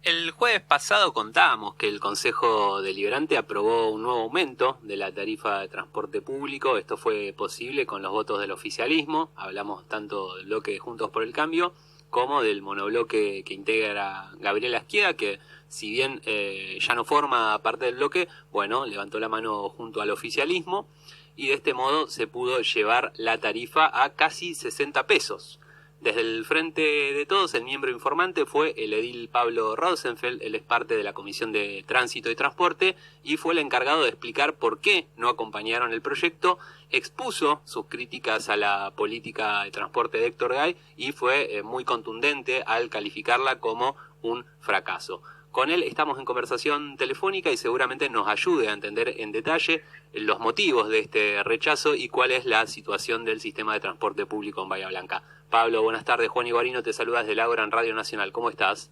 El jueves pasado contábamos que el Consejo Deliberante aprobó un nuevo aumento de la tarifa de transporte público. Esto fue posible con los votos del oficialismo. Hablamos tanto del bloque de Juntos por el Cambio como del monobloque que integra Gabriela Schieda, que si bien ya no forma parte del bloque, bueno, levantó la mano junto al oficialismo y de este modo se pudo llevar la tarifa a casi 60 pesos. Desde el Frente de Todos, el miembro informante fue el edil Pablo Rosenfeld. Él es parte de la Comisión de Tránsito y Transporte y fue el encargado de explicar por qué no acompañaron el proyecto. Expuso sus críticas a la política de transporte de Héctor Gay y fue muy contundente al calificarla como un fracaso. Con él estamos en conversación telefónica y seguramente nos ayude a entender en detalle los motivos de este rechazo y cuál es la situación del sistema de transporte público en Bahía Blanca. Pablo, buenas tardes. Juan Iguarino te saluda desde el Ágora en Radio Nacional. ¿Cómo estás?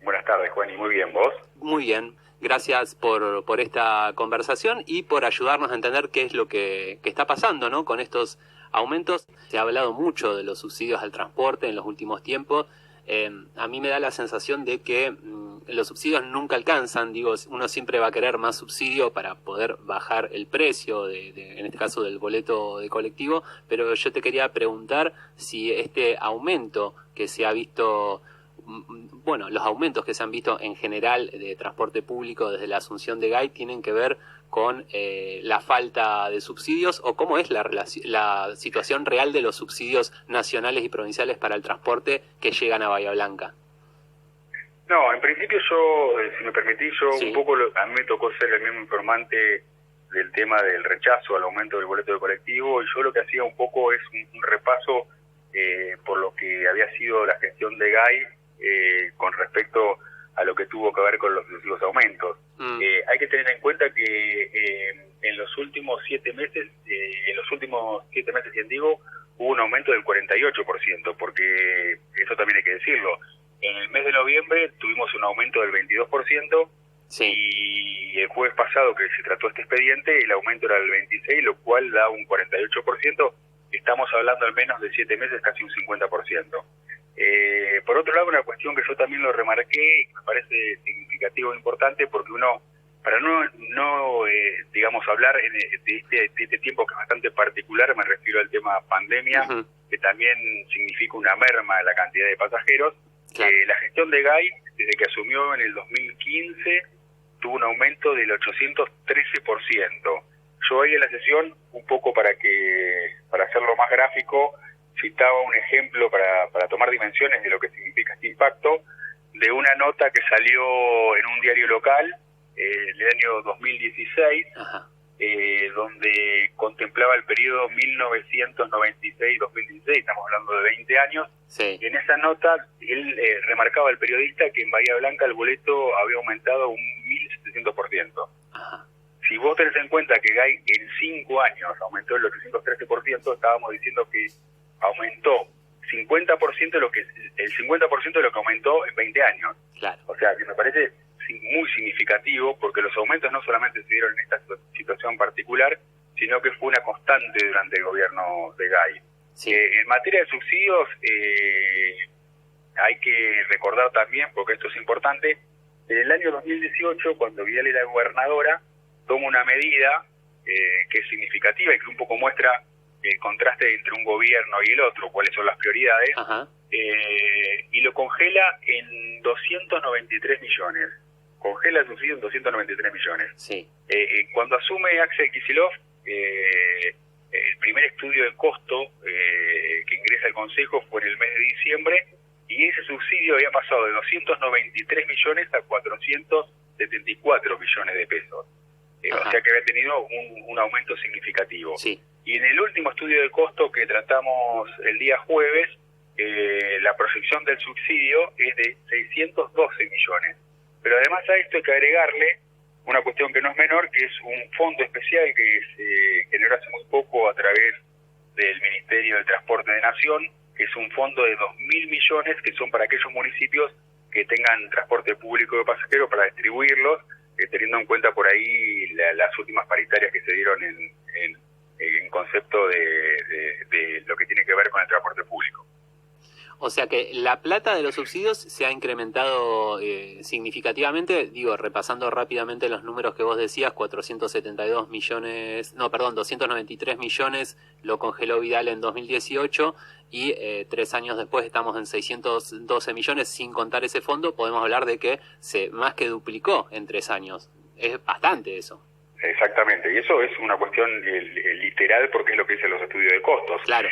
Buenas tardes, Juan, y muy bien, ¿vos? Muy bien. Gracias por esta conversación y por ayudarnos a entender qué es lo que está pasando, ¿no? Con estos aumentos. Se ha hablado mucho de los subsidios al transporte en los últimos tiempos. A mí me da la sensación de que los subsidios nunca alcanzan. Digo, uno siempre va a querer más subsidio para poder bajar el precio, en este caso del boleto de colectivo, pero yo te quería preguntar si este aumento que se ha visto, bueno, los aumentos que se han visto en general de transporte público desde la asunción de Gay tienen que ver con la falta de subsidios o cómo es la situación real de los subsidios nacionales y provinciales para el transporte que llegan a Bahía Blanca. No, en principio yo, si me permitís, Sí. un poco, a mí me tocó ser el mismo informante del tema del rechazo al aumento del boleto de colectivo, y yo lo que hacía un poco es un repaso por lo que había sido la gestión de Gay con respecto a lo que tuvo que ver con los sucesivos aumentos. Hay que tener en cuenta que en los últimos 7 meses, hubo un aumento del 48%, porque eso también hay que decirlo. En el mes de noviembre tuvimos un aumento del 22%, Sí. y el jueves pasado que se trató este expediente, el aumento era del 26%, lo cual da un 48%. Estamos hablando al menos de 7 meses, casi un 50%. Por otro lado, una cuestión que yo también lo remarqué y que me parece significativo e importante, porque uno, para no digamos, hablar de este tiempo que es bastante particular, me refiero al tema pandemia, que también significa una merma de la cantidad de pasajeros. Claro. La gestión de Gay, desde que asumió en el 2015, tuvo un aumento del 813%. Yo ahí en la sesión, un poco para hacerlo más gráfico, citaba un ejemplo para tomar dimensiones de lo que significa este impacto, de una nota que salió en un diario local el año 2016, donde contemplaba el periodo 1996-2016, estamos hablando de 20 años. Sí. Y en esa nota él remarcaba al periodista que en Bahía Blanca el boleto había aumentado un 1.700%. Si vos tenés en cuenta que Gay en 5 años aumentó el 813%, estábamos diciendo que aumentó el 50% de lo que aumentó en 20 años. Claro. O sea, que me parece muy significativo, porque los aumentos no solamente se dieron en esta situación particular, sino que fue una constante durante el gobierno de Gay. Sí. En materia de subsidios, hay que recordar también, porque esto es importante, en el año 2018, cuando Vidal era gobernadora, toma una medida que es significativa y que un poco muestra el contraste entre un gobierno y el otro, cuáles son las prioridades, y lo congela en 293 millones. Congela el subsidio en 293 millones. Sí. Cuando asume Axel Kicillof, el primer estudio de costo que ingresa al Consejo fue en el mes de diciembre, y ese subsidio había pasado de 293 millones a 474 millones de pesos. O sea que había tenido un aumento significativo. Sí. Y en el último estudio de costo que tratamos el día jueves, la proyección del subsidio es de 612 millones. Pero además a esto hay que agregarle una cuestión que no es menor, que es un fondo especial que se generó hace muy poco a través del Ministerio del Transporte de Nación, que es un fondo de 2.000 millones, que son para aquellos municipios que tengan transporte público de pasajeros para distribuirlos, teniendo en cuenta por ahí las últimas paritarias que se dieron en concepto de lo que tiene que ver con el transporte público. O sea que la plata de los subsidios se ha incrementado significativamente, digo, repasando rápidamente los números que vos decías, 472 millones, no, perdón, 293 millones lo congeló Vidal en 2018 y 3 años después estamos en 612 millones, sin contar ese fondo, podemos hablar de que se más que duplicó en 3 años. Es bastante eso. Exactamente, y eso es una cuestión literal porque es lo que dicen los estudios de costos. Claro.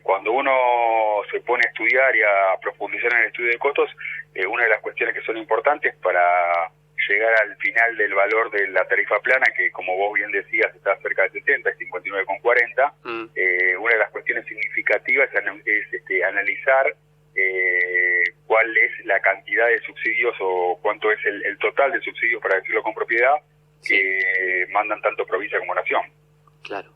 Cuando uno se pone a estudiar y a profundizar en el estudio de costos, una de las cuestiones que son importantes para llegar al final del valor de la tarifa plana, que como vos bien decías está cerca de 60, es 59,40, una de las cuestiones significativas es analizar cuál es la cantidad de subsidios o cuánto es el total de subsidios, para decirlo con propiedad, que mandan tanto provincia como nación. Claro.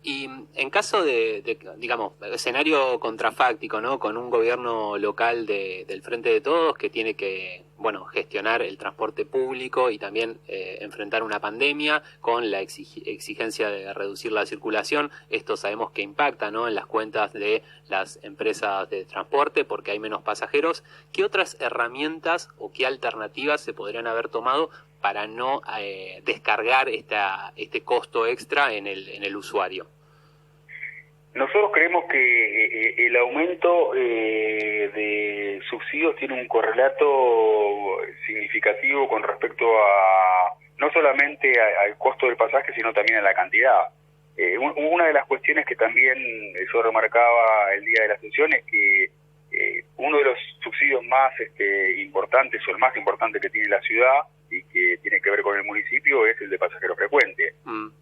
Y en caso de digamos, escenario contrafáctico, ¿no? Con un gobierno local del Frente de Todos que tiene que, bueno, gestionar el transporte público y también enfrentar una pandemia con la exigencia de reducir la circulación. Esto sabemos que impacta, ¿no? En las cuentas de las empresas de transporte porque hay menos pasajeros. ¿Qué otras herramientas o qué alternativas se podrían haber tomado para no descargar este costo extra en el usuario? Nosotros creemos que el aumento de subsidios tiene un correlato significativo con respecto a no solamente al costo del pasaje, sino también a la cantidad. Una de las cuestiones que también yo remarcaba el día de la sesión es que uno de los subsidios más importantes o el más importante que tiene la ciudad y que tiene que ver con el municipio es el de pasajero frecuente.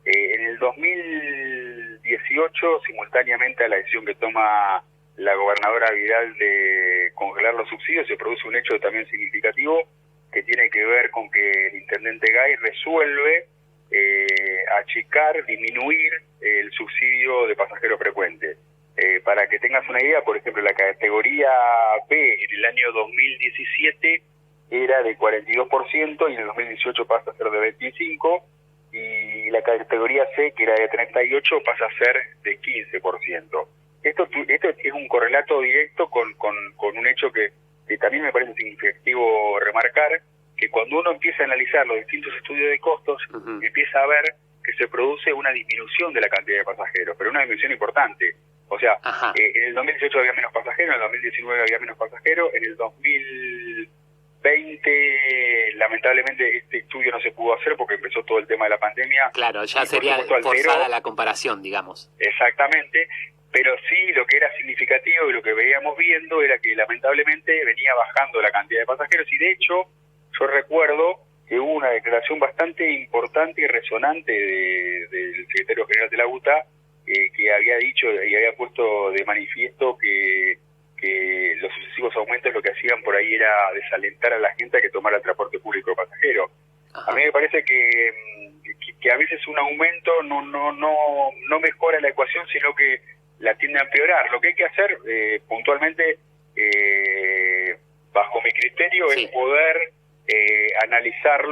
En el 2018, simultáneamente a la decisión que toma la gobernadora Vidal de congelar los subsidios, se produce un hecho también significativo que tiene que ver con que el intendente Gay resuelve achicar, disminuir el subsidio de pasajero frecuente. Para que tengas una idea, por ejemplo, la categoría B en el año 2017 era de 42% y en el 2018 pasa a ser de 25%, y la categoría C, que era de 38%, pasa a ser de 15%. Esto es un correlato directo con un hecho que también me parece significativo remarcar, que cuando uno empieza a analizar los distintos estudios de costos, empieza a ver que se produce una disminución de la cantidad de pasajeros, pero una disminución importante. O sea, en el 2018 había menos pasajeros, en el 2019 había menos pasajeros, en el 2020 lamentablemente este estudio no se pudo hacer porque empezó todo el tema de la pandemia. Claro, ya sería forzada la comparación, digamos. Exactamente, pero sí lo que era significativo y lo que veíamos viendo era que lamentablemente venía bajando la cantidad de pasajeros, y de hecho yo recuerdo que hubo una declaración bastante importante y resonante del secretario general de la UTA, que había dicho y había puesto de manifiesto que los sucesivos aumentos lo que hacían por ahí era desalentar a la gente a que tomara el transporte público de pasajeros. A mí me parece que a veces un aumento no mejora la ecuación, sino que la tiende a empeorar. Lo que hay que hacer puntualmente, bajo mi criterio, es poder analizar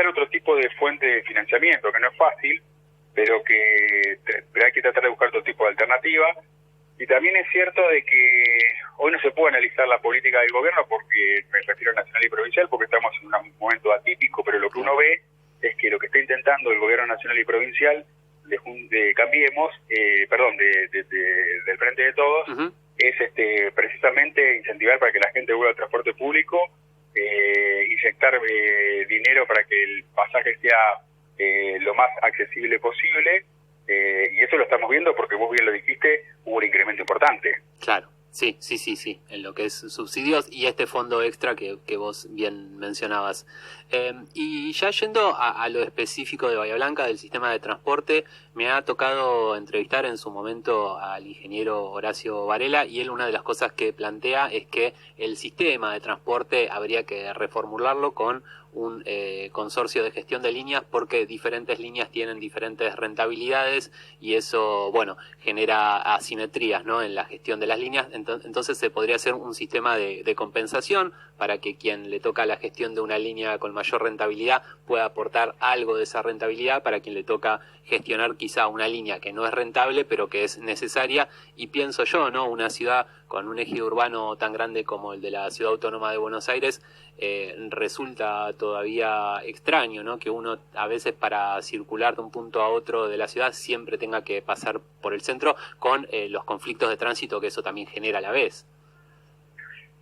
otro tipo de fuente de financiamiento, que no es fácil, pero hay que tratar de buscar otro tipo de alternativa. Y también es cierto de que hoy no se puede analizar la política del gobierno, porque me refiero a nacional y provincial, porque estamos en un momento atípico, pero lo que uno ve es que lo que está intentando el gobierno nacional y provincial de Cambiemos, del Frente de Todos, es precisamente incentivar para que la gente vuelva al transporte público, inyectar dinero para que el pasaje sea lo más accesible posible, y eso lo estamos viendo porque vos bien lo dijiste, hubo un incremento importante. Claro, sí, en lo que es subsidios y este fondo extra que vos bien mencionabas. Y ya yendo a lo específico de Bahía Blanca, del sistema de transporte, me ha tocado entrevistar en su momento al ingeniero Horacio Varela, y él una de las cosas que plantea es que el sistema de transporte habría que reformularlo con un consorcio de gestión de líneas, porque diferentes líneas tienen diferentes rentabilidades y eso, bueno, genera asimetrías, ¿no?, en la gestión de las líneas. entonces se podría hacer un sistema de compensación para que quien le toca la gestión de una línea con mayor rentabilidad pueda aportar algo de esa rentabilidad para quien le toca gestionar quizá una línea que no es rentable pero que es necesaria. Y pienso yo, ¿no? Una ciudad con un eje urbano tan grande como el de la Ciudad Autónoma de Buenos Aires, resulta todavía extraño, ¿no? Que uno a veces para circular de un punto a otro de la ciudad siempre tenga que pasar por el centro con los conflictos de tránsito que eso también genera a la vez.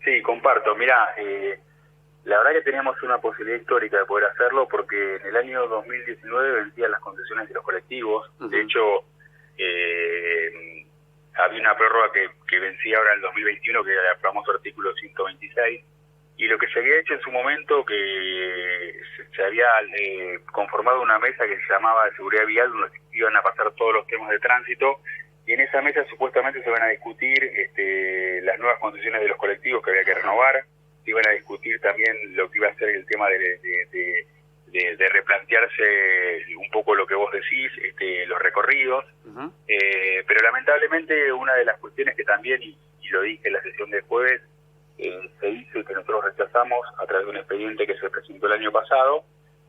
Sí, comparto. Mirá, la verdad que teníamos una posibilidad histórica de poder hacerlo porque en el año 2019 vencían las concesiones de los colectivos. De hecho, había una prórroga que vencía ahora en el 2021, que era el famoso artículo 126, y lo que se había hecho en su momento, que se había conformado una mesa que se llamaba de seguridad vial, donde iban a pasar todos los temas de tránsito, y en esa mesa supuestamente se van a discutir las nuevas concesiones de los colectivos que había que renovar, se iban a discutir también lo que iba a ser el tema de replantearse un poco lo que vos decís, los recorridos, pero lamentablemente una de las cuestiones que también, y lo dije en la sesión de jueves, se hizo y que nosotros rechazamos a través de un expediente que se presentó el año pasado,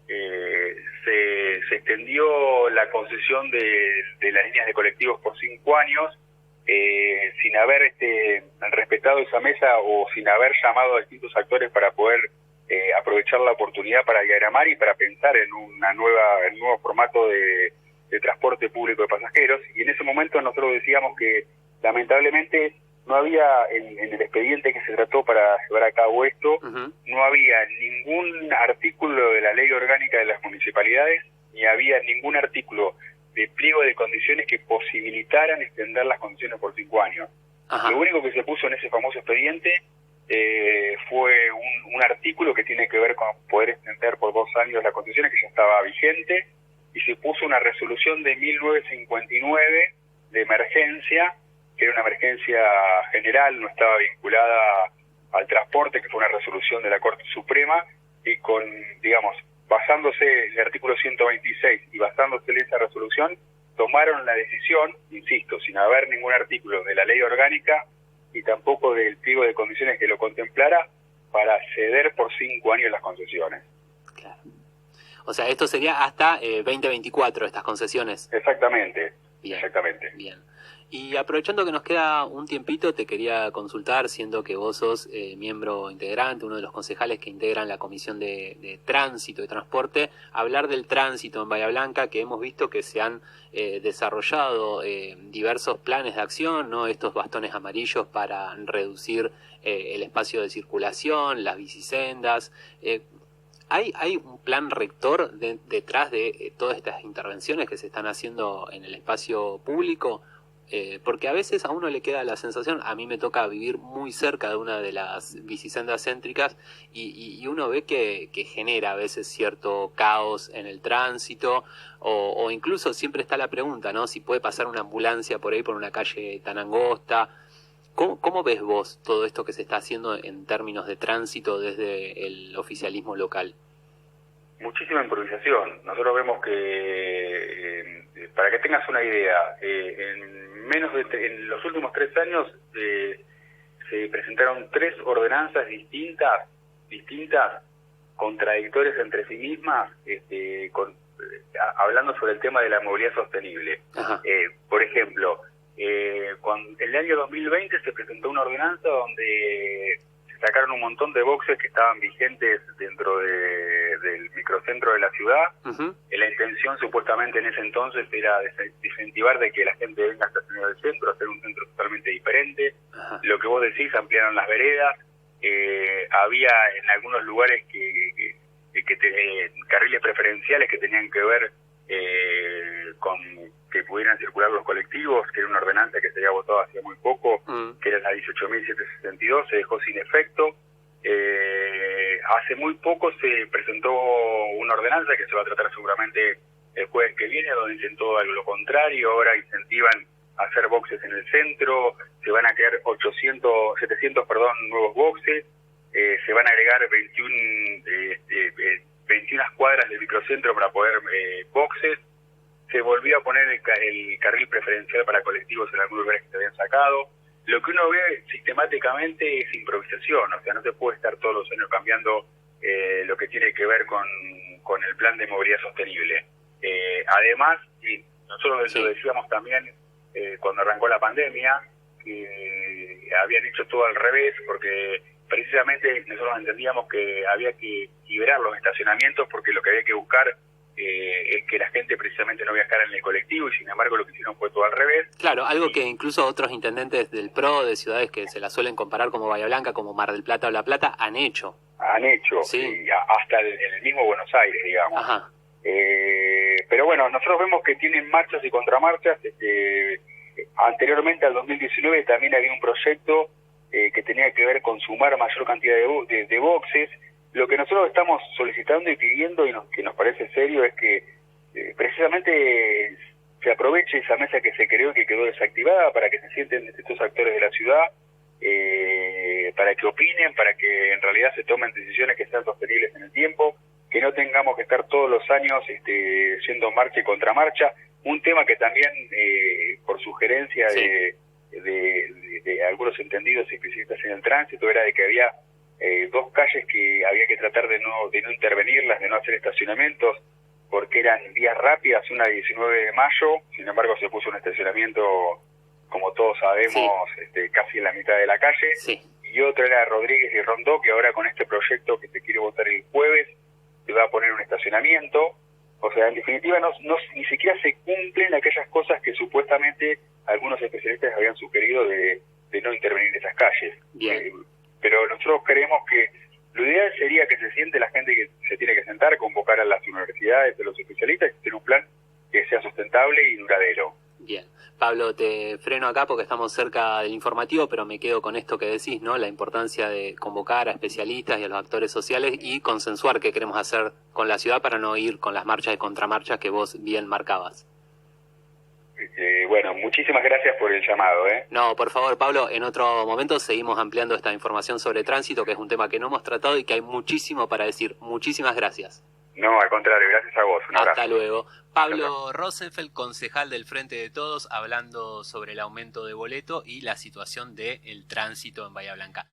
se extendió la concesión de las líneas de colectivos por 5 años, sin haber respetado esa mesa o sin haber llamado a distintos actores para poder aprovechar la oportunidad para diagramar y para pensar en un nuevo formato de transporte público de pasajeros. Y en ese momento nosotros decíamos que lamentablemente no había en el expediente que se trató para llevar a cabo esto, no había ningún artículo de la ley orgánica de las municipalidades, ni había ningún artículo de pliego de condiciones que posibilitaran extender las condiciones por 5 años. Lo único que se puso en ese famoso expediente fue un artículo que tiene que ver con poder extender por 2 años las condiciones, que ya estaba vigente, y se puso una resolución de 1959 de emergencia, que era una emergencia general, no estaba vinculada al transporte, que fue una resolución de la Corte Suprema, y con, digamos, basándose en el artículo 126 y basándose en esa resolución, tomaron la decisión, insisto, sin haber ningún artículo de la ley orgánica y tampoco del pliego de condiciones que lo contemplara, para ceder por 5 años las concesiones. Claro. O sea, esto sería hasta 2024, estas concesiones. Exactamente. Bien. Exactamente. Bien. Y aprovechando que nos queda un tiempito, te quería consultar, siendo que vos sos miembro integrante, uno de los concejales que integran la Comisión de Tránsito y Transporte, hablar del tránsito en Bahía Blanca, que hemos visto que se han desarrollado diversos planes de acción, ¿no? Estos bastones amarillos para reducir el espacio de circulación, las bicisendas. ¿Hay un plan rector detrás de todas estas intervenciones que se están haciendo en el espacio público? Porque a veces a uno le queda la sensación, a mí me toca vivir muy cerca de una de las bicisendas céntricas y uno ve que genera a veces cierto caos en el tránsito o incluso siempre está la pregunta, ¿no? Si puede pasar una ambulancia por ahí por una calle tan angosta. ¿Cómo ves vos todo esto que se está haciendo en términos de tránsito desde el oficialismo local? Muchísima improvisación. Nosotros vemos que, para que tengas una idea, en los últimos 3 años se presentaron 3 ordenanzas distintas, contradictorias entre sí mismas, hablando sobre el tema de la movilidad sostenible. Por ejemplo, en el año 2020 se presentó una ordenanza donde se sacaron un montón de boxes que estaban vigentes dentro del microcentro de la ciudad. La intención supuestamente en ese entonces era desincentivar de que la gente venga a estacionar del centro, hacer un centro totalmente diferente. Lo que vos decís, ampliaron las veredas, había en algunos lugares carriles preferenciales que tenían que ver con que pudieran circular los colectivos, que era una ordenanza que se había votado hace muy poco, que era la 18.762, se dejó sin efecto. Hace muy poco se presentó una ordenanza que se va a tratar seguramente el jueves que viene, donde dicen todo algo lo contrario. Ahora incentivan a hacer boxes en el centro, se van a crear 700 nuevos boxes, se van a agregar 21 cuadras del microcentro para poder boxes. Se volvió a poner el carril preferencial para colectivos en algunos lugares que se habían sacado. lo que uno ve sistemáticamente es improvisación, o sea, no se puede estar todos los años cambiando lo que tiene que ver con el plan de movilidad sostenible. Además, y nosotros lo decíamos también cuando arrancó la pandemia, que habían hecho todo al revés, porque precisamente nosotros entendíamos que había que liberar los estacionamientos, porque lo que había que buscar es que la gente precisamente no viajara en el colectivo, y sin embargo lo que hicieron fue todo al revés. Claro, algo que incluso otros intendentes del PRO, de ciudades que se la suelen comparar como Bahía Blanca, como Mar del Plata o La Plata, han hecho. Sí, hasta en el mismo Buenos Aires, digamos. Ajá. Pero bueno, nosotros vemos que tienen marchas y contramarchas. Anteriormente al 2019 también había un proyecto que tenía que ver con sumar mayor cantidad de boxes. Lo que nosotros estamos solicitando y pidiendo, y que nos parece serio, es que precisamente se aproveche esa mesa que se creó y que quedó desactivada para que se sienten estos actores de la ciudad, para que opinen, para que en realidad se tomen decisiones que sean sostenibles en el tiempo, que no tengamos que estar todos los años siendo marcha y contramarcha. Un tema que también, por sugerencia de algunos entendidos y especialistas en el tránsito, era de que había dos calles que había que tratar de no intervenirlas, de no hacer estacionamientos, porque eran vías rápidas, una 19 de mayo, sin embargo se puso un estacionamiento, como todos sabemos, casi en la mitad de la calle, y otra era Rodríguez y Rondó, que ahora con este proyecto que se quiere votar el jueves, se va a poner un estacionamiento. O sea, en definitiva ni siquiera se cumplen aquellas cosas que supuestamente algunos especialistas habían sugerido de no intervenir en esas calles. Pero nosotros creemos que lo ideal sería que se siente la gente que se tiene que sentar, convocar a las universidades, a los especialistas, y tener un plan que sea sustentable y duradero. Bien. Pablo, te freno acá porque estamos cerca del informativo, pero me quedo con esto que decís, ¿no? La importancia de convocar a especialistas y a los actores sociales y consensuar qué queremos hacer con la ciudad para no ir con las marchas y contramarchas que vos bien marcabas. Bueno, muchísimas gracias por el llamado. No, por favor, Pablo, en otro momento seguimos ampliando esta información sobre tránsito, que es un tema que no hemos tratado y que hay muchísimo para decir. Muchísimas gracias. No, al contrario, gracias a vos. Un abrazo. Hasta luego. Pablo Rosenfeld, concejal del Frente de Todos, hablando sobre el aumento de boleto y la situación del tránsito en Bahía Blanca.